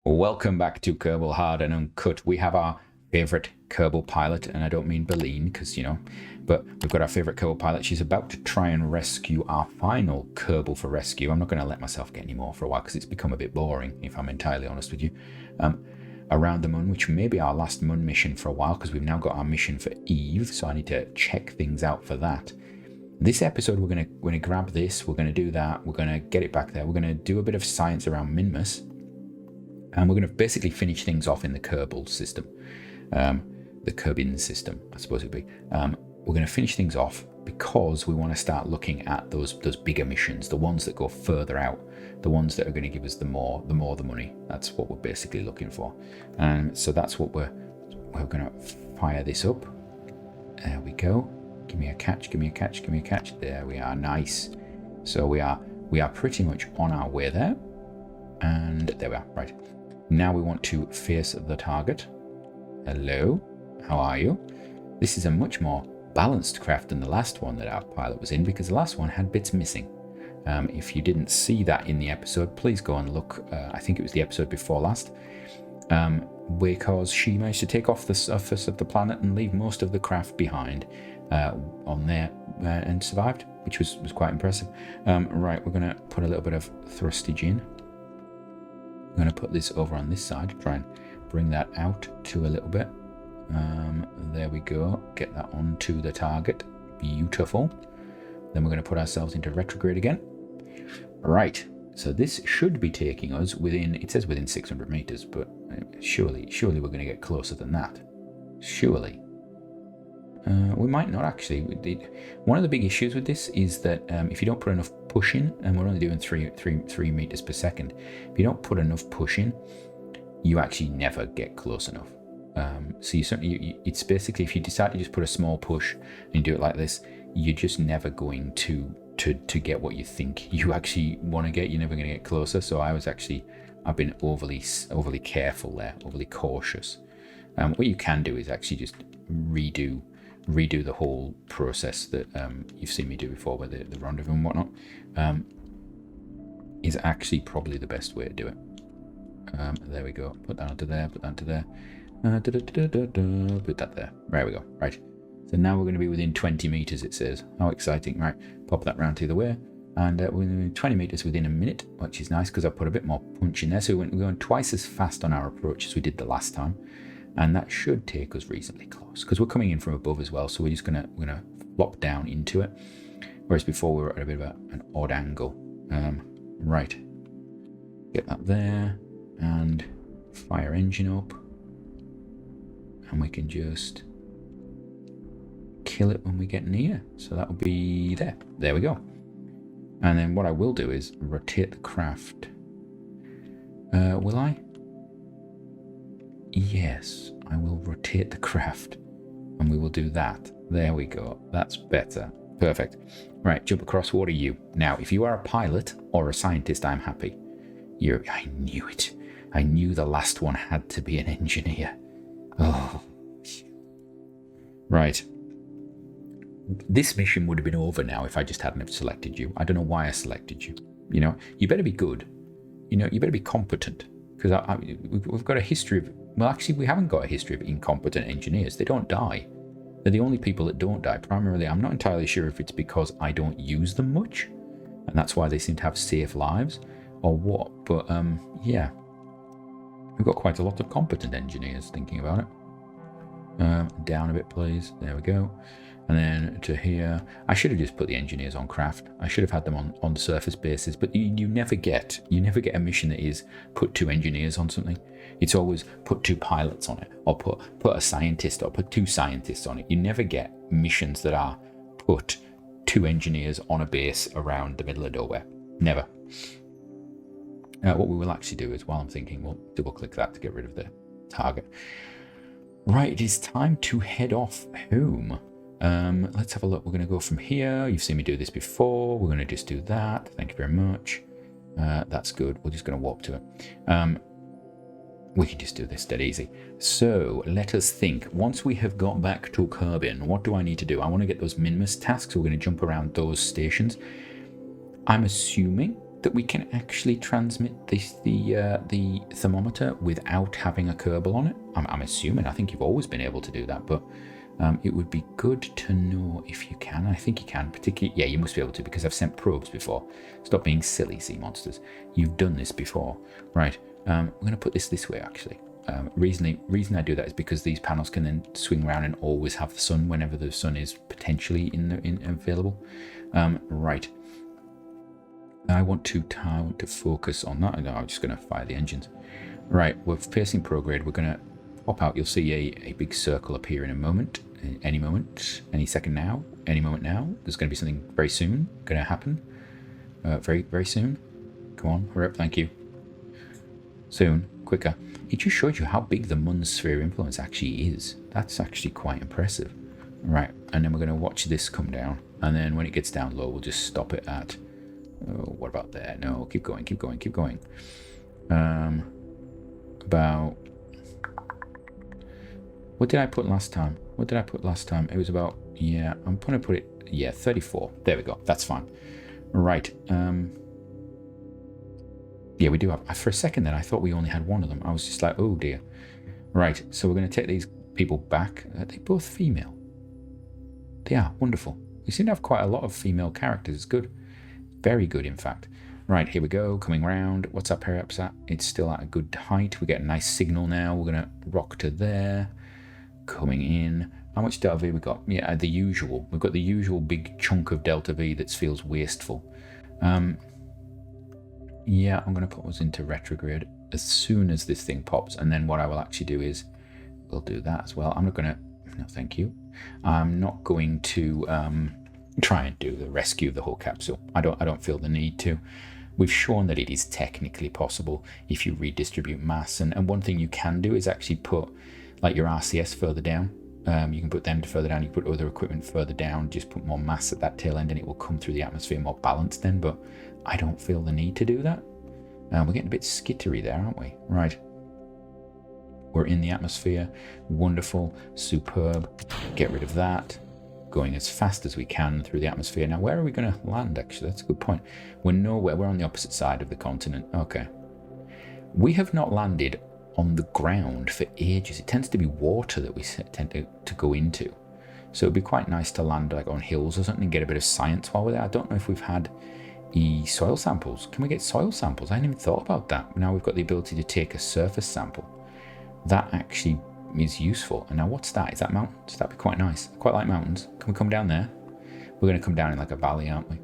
Welcome back to Kerbal Hard and Uncut. We have our favourite Kerbal pilot, and I don't mean Berlin, because, but we've got our favourite Kerbal pilot. She's about to try and rescue our final Kerbal for rescue. I'm not going to let myself get any more for a while, because it's become a bit boring, if I'm entirely honest with you. Around the Moon, which may be our last Moon mission for a while, because we've now got our mission for Eve, so I need to check things out for that. This episode, we're going to grab this, we're going to do that, we're going to get it back there, we're going to do a bit of science around Minmus. And we're going to basically finish things off in the Kerbal system, the Kerbin system, I suppose it'd be. We're going to finish things off because we want to start looking at those bigger missions, the ones that go further out, the ones that are going to give us the more the money. That's what we're basically looking for. So that's what we're going to fire this up. There we go. Give me a catch, give me a catch, give me a catch. There we are. Nice. So we are pretty much on our way there. And there we are. Right. Now we want to face the target. Hello, how are you? This is a much more balanced craft than the last one that our pilot was in, because the last one had bits missing. If you didn't see that in the episode, please go and look. I think it was the episode before last, because she managed to take off the surface of the planet and leave most of the craft behind on there and survived, which was quite impressive. Right, we're going to put a little bit of thrustage in. I'm going to put this over on this side, try and bring that out to a little bit. There we go. Get that onto the target. Beautiful. Then we're going to put ourselves into retrograde again. Right. So this should be taking us within, it says within 600 meters, but surely we're going to get closer than that. Surely. We might not actually. One of the big issues with this is that if you don't put enough push in, and we're only doing 3 meters per second, if you don't put enough push in, you actually never get close enough. So it's basically, if you decide to just put a small push and do it like this, you're just never going to get what you think you actually want to get. You're never going to get closer. So I've been overly careful there, overly cautious. What you can do is actually just redo the whole process that you've seen me do before with the rendezvous and whatnot, is actually probably the best way to do it. There we go. Put that onto there, put that onto there. Put that there. There we go. Right. So now we're going to be within 20 meters, it says. How exciting. Right. Pop that round to the way. And we're going to be 20 meters within a minute, which is nice because I put a bit more punch in there. So we're going twice as fast on our approach as we did the last time. And that should take us reasonably close because we're coming in from above as well. So we're just gonna flop down into it. Whereas before we were at a bit of an odd angle. Right. Get that there and fire engine up. And we can just kill it when we get near. So that'll be there. There we go. And then what I will do is rotate the craft. Will I? Yes, I will rotate the craft and we will do that. There we go. That's better. Perfect. Right, jump across. What are you? Now, if you are a pilot or a scientist, I'm happy. I knew it. I knew the last one had to be an engineer. Oh. Right. This mission would have been over now if I just hadn't have selected you. I don't know why I selected you. You better be good. You better be competent. Because we've got a history of... Well, actually, we haven't got a history of incompetent engineers. They don't die. They're the only people that don't die. Primarily, I'm not entirely sure if it's because I don't use them much, and that's why they seem to have safe lives, or what. But, yeah. We've got quite a lot of competent engineers, thinking about it. Down a bit, please. There we go. And then to here, I should have just put the engineers on craft. I should have had them on the surface bases, but you never get a mission that is put 2 engineers on something. It's always put 2 pilots on it, or put a scientist, or put 2 scientists on it. You never get missions that are put 2 engineers on a base around the middle of nowhere. Never. What we will actually do is, while I'm thinking, we'll double click that to get rid of the target. Right, it is time to head off home. Let's have a look. We're going to go from here. You've seen me do this before. We're going to just do that. Thank you very much. That's good. We're just going to warp to it. We can just do this dead easy. So let us think. Once we have got back to Kerbin, what do I need to do? I want to get those Minmus tasks. We're going to jump around those stations. I'm assuming that we can actually transmit the thermometer without having a Kerbal on it? I'm assuming. I think you've always been able to do that, but it would be good to know if you can. I think you can, particularly. Yeah, you must be able to, because I've sent probes before. Stop being silly, sea monsters. You've done this before, right? I'm going to put this way actually. Reason I do that is because these panels can then swing around and always have the sun whenever the sun is potentially available. Right. I want to focus on that. No, I'm just going to fire the engines. Right, we're facing prograde. We're going to pop out. You'll see a big circle appear in a moment. Any moment, any second now, any moment now. There's going to be something very soon going to happen. Very, very soon. Come on, hurry up, thank you. Soon, quicker. It just shows you how big the Mun's sphere influence actually is. That's actually quite impressive. Right, and then we're going to watch this come down. And then when it gets down low, we'll just stop it at... Oh, what about there? No, keep going, keep going, keep going. About... What did I put last time? What did I put last time? It was about... Yeah, I'm going to put it... Yeah, 34. There we go. That's fine. Right. Yeah, we do have... For a second then, I thought we only had one of them. I was just like, oh dear. Right, so we're going to take these people back. Are they both female? They are. Wonderful. We seem to have quite a lot of female characters. It's good. Very good, in fact. Right, here we go. Coming round. What's our periaps at? It's still at a good height. We get a nice signal now. We're going to rock to there. Coming in. How much delta V we got? Yeah, the usual. We've got the usual big chunk of delta V that feels wasteful. Yeah, I'm going to put us into retrograde as soon as this thing pops. And then what I will actually do is, we'll do that as well. I'm not going to, no, thank you. I'm not going to try and do the rescue of the whole capsule. I don't feel the need to. We've shown that it is technically possible if you redistribute mass. And one thing you can do is actually put like your RCS further down. You can put them further down. You put other equipment further down. Just put more mass at that tail end, and it will come through the atmosphere more balanced then. But I don't feel the need to do that. We're getting a bit skittery there, aren't we? Right. We're in the atmosphere. Wonderful. Superb. Get rid of that. Going as fast as we can through the atmosphere. Now, where are we going to land, actually? That's a good point. We're nowhere. We're on the opposite side of the continent. Okay. We have not landed on the ground for ages. It tends to be water that we tend to go into. So it'd be quite nice to land like on hills or something and get a bit of science while we're there. I don't know if we've had soil samples. Can we get soil samples? I hadn't even thought about that. Now we've got the ability to take a surface sample. That actually is useful. And now what's that? Is that mountains? That'd be quite nice. I quite like mountains. Can we come down there? We're going to come down in like a valley, aren't we?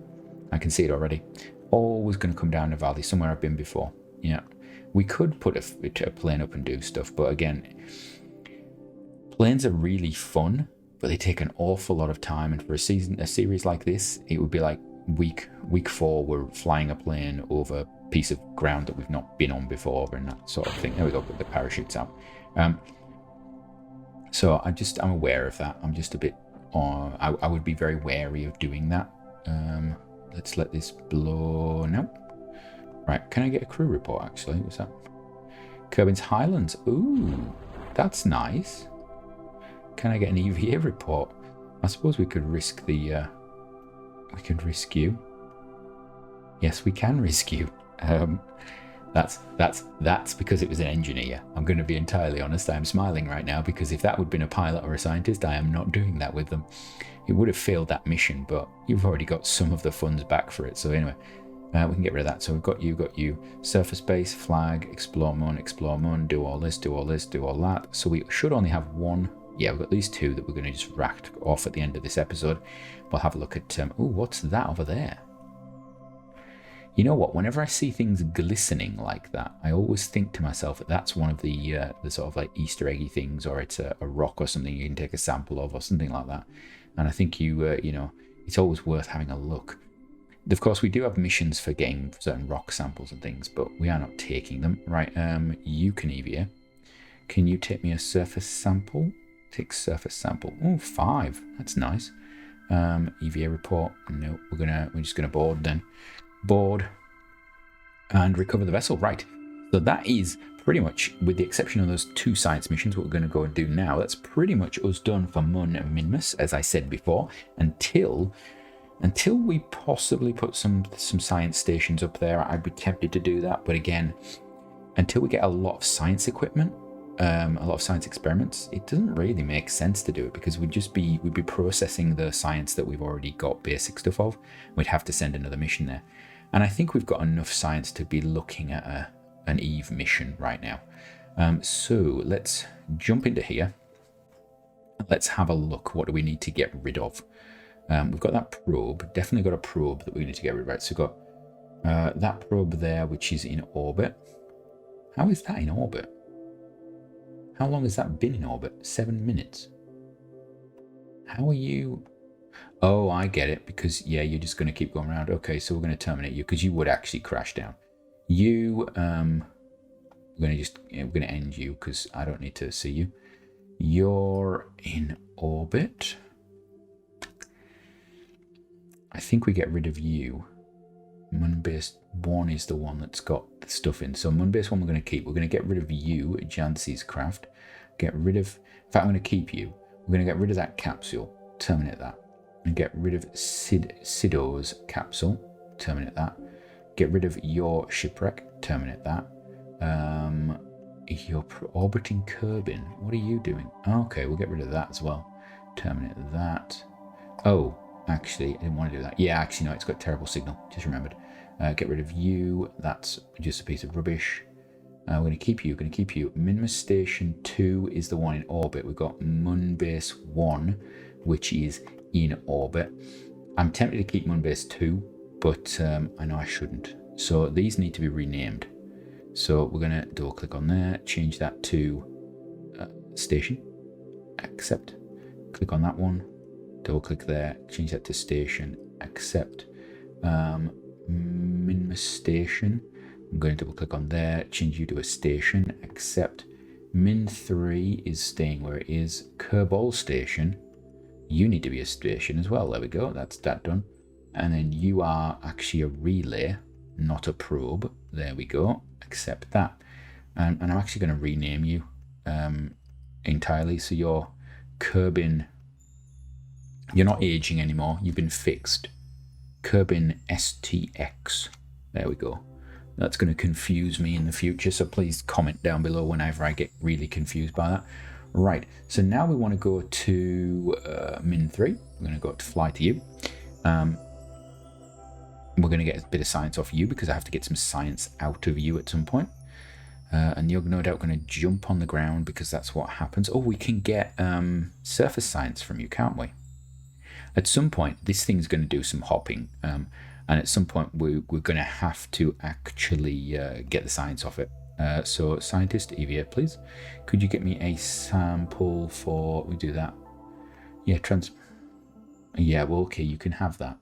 I can see it already. Always going to come down a valley, somewhere I've been before. Yeah. We could put a plane up and do stuff, but again, planes are really fun, but they take an awful lot of time. And for a series like this, it would be like week 4, we're flying a plane over a piece of ground that we've not been on before, and that sort of thing. There we go, put the parachutes out. So I'm aware of that. I'm just a bit, I would be very wary of doing that. Let's let this blow. No. Right, can I get a crew report, actually? What's that? Kerbin's Highlands. Ooh, that's nice. Can I get an EVA report? I suppose we could risk the... we could risk you. Yes, we can risk you. That's because it was an engineer. I'm going to be entirely honest. I am smiling right now because if that would have been a pilot or a scientist, I am not doing that with them. It would have failed that mission, but you've already got some of the funds back for it. So anyway... we can get rid of that. So we've got you, surface base, flag, explore Mun, do all this, do all this, do all that. So we should only have one. Yeah, we've got these 2 that we're going to just rack off at the end of this episode. We'll have a look at, oh, what's that over there? You know what? Whenever I see things glistening like that, I always think to myself that that's one of the sort of like Easter eggy things, or it's a rock or something you can take a sample of or something like that. And I think you know, it's always worth having a look. Of course, we do have missions for getting certain rock samples and things, but we are not taking them. Right, you can EVA. Can you take me a surface sample? Take surface sample. Oh, 5. That's nice. EVA report. No, we're just gonna board then. Board and recover the vessel. Right. So that is pretty much, with the exception of those 2 science missions, what we're going to go and do now. That's pretty much us done for Mun and Minmus, as I said before, until Until we possibly put some science stations up there, I'd be tempted to do that. But again, until we get a lot of science equipment, a lot of science experiments, it doesn't really make sense to do it, because we'd be processing the science that we've already got basic stuff of. We'd have to send another mission there. And I think we've got enough science to be looking at an Eve mission right now. So let's jump into here. Let's have a look. What do we need to get rid of? We've got that probe. Definitely got a probe that we need to get rid of. Right, so we've got that probe there, which is in orbit. How is that in orbit? How long has that been in orbit? 7 minutes. How are you? Oh, I get it. Because, yeah, you're just going to keep going around. Okay, so we're going to terminate you, because you would actually crash down. You, we're going to end you, because I don't need to see you. You're in orbit. I think we get rid of you. Moonbase 1 is the one that's got the stuff in. So Moonbase 1 we're going to keep. We're going to get rid of you, Jancy's craft. Get rid of... In fact, I'm going to keep you. We're going to get rid of that capsule. Terminate that. And get rid of Sido's capsule. Terminate that. Get rid of your shipwreck. Terminate that. You're orbiting Kerbin. What are you doing? Okay, we'll get rid of that as well. Terminate that. Oh, actually, I didn't want to do that. Yeah, actually, no, it's got terrible signal. Just remembered. Get rid of you. That's just a piece of rubbish. We're going to keep you. Going to keep you. Minima Station 2 is the one in orbit. We've got Moonbase 1, which is in orbit. I'm tempted to keep Moonbase 2, but I know I shouldn't. So these need to be renamed. So we're going to double click on there, change that to station, accept, click on that one, double click there, change that to station, accept, Minima Station, I'm going to double click on there, change you to a station, accept, Min 3 is staying where it is, Kerbal Station, you need to be a station as well, there we go, that's that done, and then you are actually a relay, not a probe, there we go, accept that, and I'm actually going to rename you entirely, so you're Kerbin, you're not aging anymore, you've been fixed, Kerbin STX, there we go. That's going to confuse me in the future, so please comment down below whenever I get really confused by that. Right, so now we want to go to Min 3, we're going to go to fly to you. We're going to get a bit of science off you, because I have to get some science out of you at some point. And you're no doubt going to jump on the ground, because that's what happens. Oh, we can get surface science from you, can't we? At some point, this thing's going to do some hopping. And at some point, we're going to have to actually get the science off it. So, scientist, EVA, please. Could you get me a sample for... We do that. Yeah, yeah, well, okay, you can have that.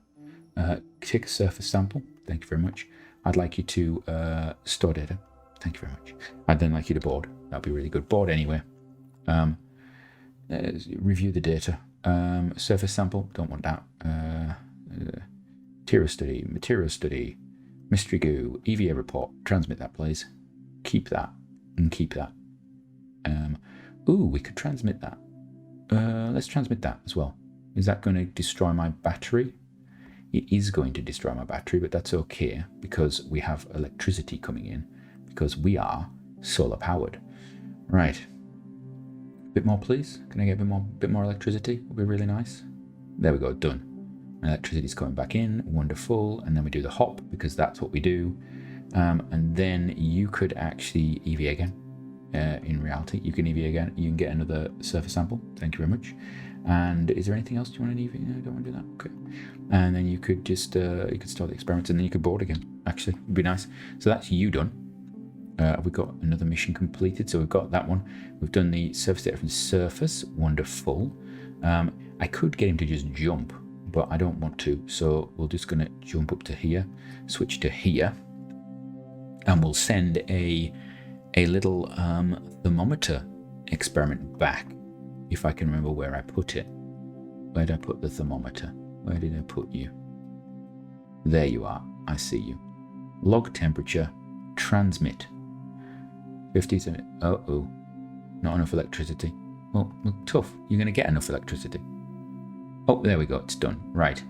Take a surface sample. Thank you very much. I'd like you to store data. Thank you very much. I'd then like you to board. That'd be really good. Board anyway. Review the data. Surface sample. Don't want that. Material study. Mystery goo. EVA report. Transmit that, please. Keep that. And keep that. Ooh, we could transmit that. Let's transmit that as well. Is that going to destroy my battery? It is going to destroy my battery, but that's okay, because we have electricity coming in, because we are solar powered. Right. A bit more, please. Can I get a bit more electricity? Would be really nice. There we go, done. Electricity's coming back in, wonderful. And then we do the hop, because that's what we do. And then you could actually EVA again. In reality, you can EVA again. You can get another surface sample. Thank you very much. And is there anything else you want to EVA? No, I don't want to do that. Okay. And then you could just you could start the experiments, and then you could board again. Actually, would be nice. So that's you done. We've got another mission completed, so we've got that one. We've done the surface data from the surface. Wonderful. I could get him to just jump, but I don't want to. So we're just going to jump up to here, switch to here, and we'll send a little thermometer experiment back. If I can remember where I put it. Where did I put the thermometer? Where did I put you? There you are. I see you. Log temperature. Transmit. 57. Uh-oh. Not enough electricity. Well, tough. You're going to get enough electricity. Oh, there we go. It's done. Right.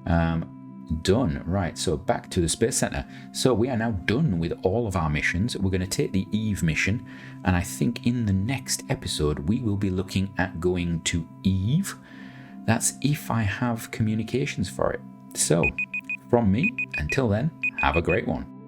Done. Right, so back to the Space Center. So we are now done with all of our missions. We're going to take the Eve mission, and I think in the next episode we will be looking at going to Eve. That's if I have communications for it. So, from me, until then, have a great one.